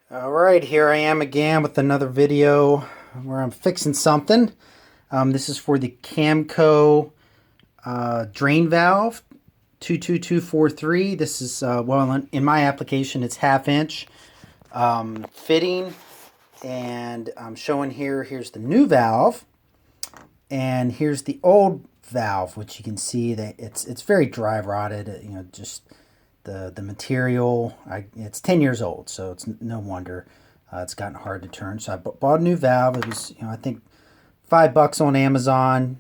Alright, here I am again with another video where I'm fixing something. This is for the Camco drain valve 22243. This is, well, in my application it's half-inch fitting, and I'm showing here's the new valve, and here's the old valve, which you can see that it's very dry rotted, just the material. It's 10 years old, so it's no wonder it's gotten hard to turn. So I bought a new valve. It was, I think $5 on Amazon.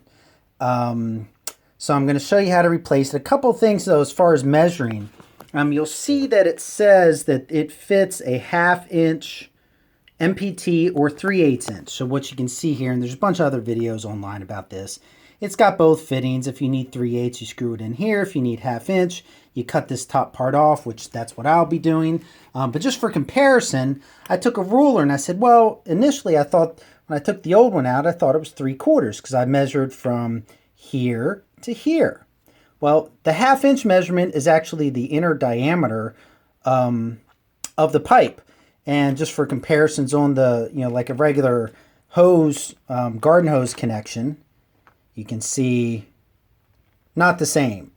So I'm going to show you how to replace it. A couple things though, as far as measuring. You'll see that it says that it fits a 1/2 inch MPT or 3/8 inch. So what you can see here, and there's a bunch of other videos online about this, it's got both fittings. If you need 3/8, you screw it in here. If you need 1/2 inch, you cut this top part off, which that's what I'll be doing. But just for comparison, I took a ruler and I said, well, initially I thought, when I took the old one out, I thought it was 3/4 because I measured from here to here. Well, the 1/2 inch measurement is actually the inner diameter of the pipe. And just for comparisons on the, like a regular hose, garden hose connection, you can see not the same,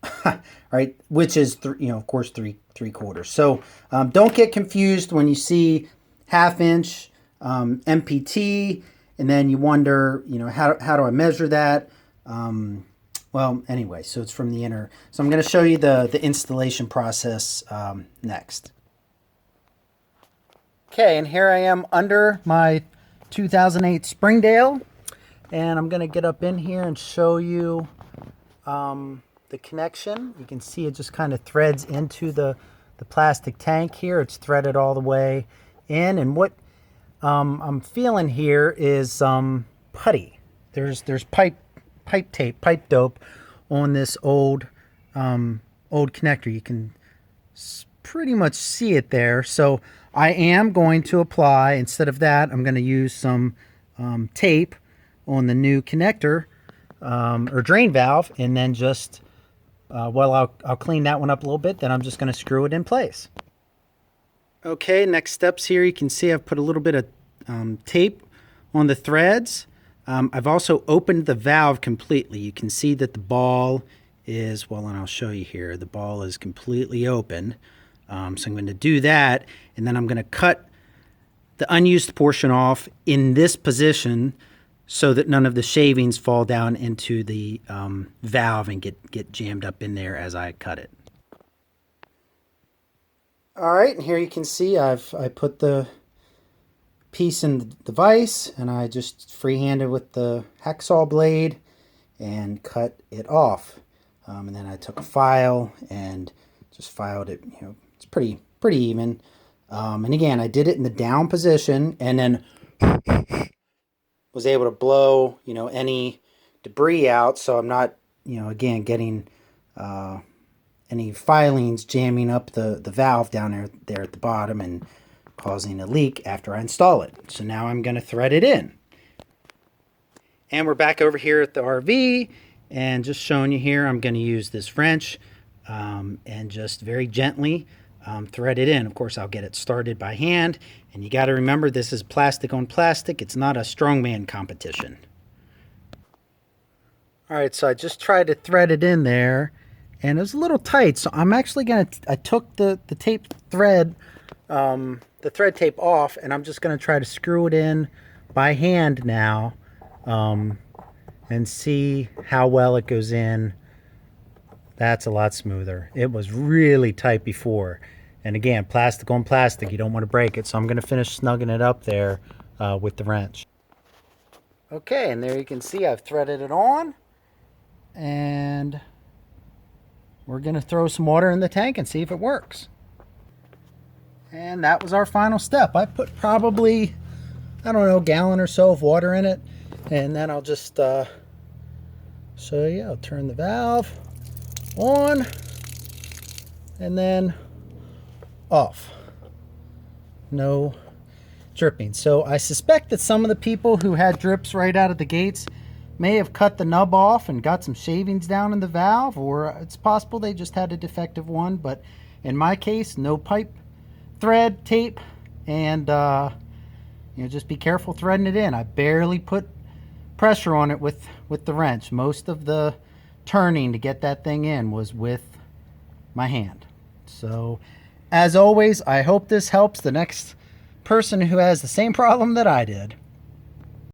right? Which is, of course, 3/4. So don't get confused when you see 1/2 inch MPT, and then you wonder, how do I measure that? Well, anyway, so it's from the inner. So I'm going to show you the installation process next. Okay, and here I am under my 2008 Springdale, and I'm going to get up in here and show you the connection. You can see it just kind of threads into the plastic tank here. It's threaded all the way in, and what I'm feeling here is putty. There's pipe tape, pipe dope on this old connector. You can pretty much see it there. So I am going to apply, instead of that, I'm going to use some tape on the new connector or drain valve, and then just I'll clean that one up a little bit, then I'm just going to screw it in place. Okay, next steps here, you can see I've put a little bit of tape on the threads. I've also opened the valve completely. You can see that the ball is, well, and I'll show you here, the ball is completely open. So I'm going to do that, and then I'm going to cut the unused portion off in this position so that none of the shavings fall down into the valve and get jammed up in there as I cut it. All right, and here you can see I put the piece in the vise, and I just freehanded with the hacksaw blade and cut it off. And then I took a file and just filed it. It's pretty even. And again, I did it in the down position, and then was able to blow any debris out, so I'm not again getting any filings jamming up the valve down there at the bottom and causing a leak after I install it. So now I'm going to thread it in. And we're back over here at the RV, and just showing you here, I'm going to use this wrench and just very gently thread it in. Of course, I'll get it started by hand, and you got to remember, this is plastic on plastic. It's not a strongman competition. All right, so I just tried to thread it in there, and it was a little tight, so I'm actually going to, I took the tape thread, the thread tape off, and I'm just going to try to screw it in by hand now, and see how well it goes in. That's a lot smoother. It was really tight before, and again, plastic on plastic, you don't want to break it, so I'm going to finish snugging it up there with the wrench. Okay, and there you can see I've threaded it on, and we're going to throw some water in the tank and see if it works. And that was our final step. I put probably, I don't know, a gallon or so of water in it. And then I'll just show you. I'll turn the valve on and then off. No dripping. So I suspect that some of the people who had drips right out of the gates may have cut the nub off and got some shavings down in the valve, or it's possible they just had a defective one. But in my case, no pipe thread tape and you know, just be careful threading it in. I barely put pressure on it with the wrench. Most of the turning to get that thing in was with my hand. So as always, I hope this helps the next person who has the same problem that I did.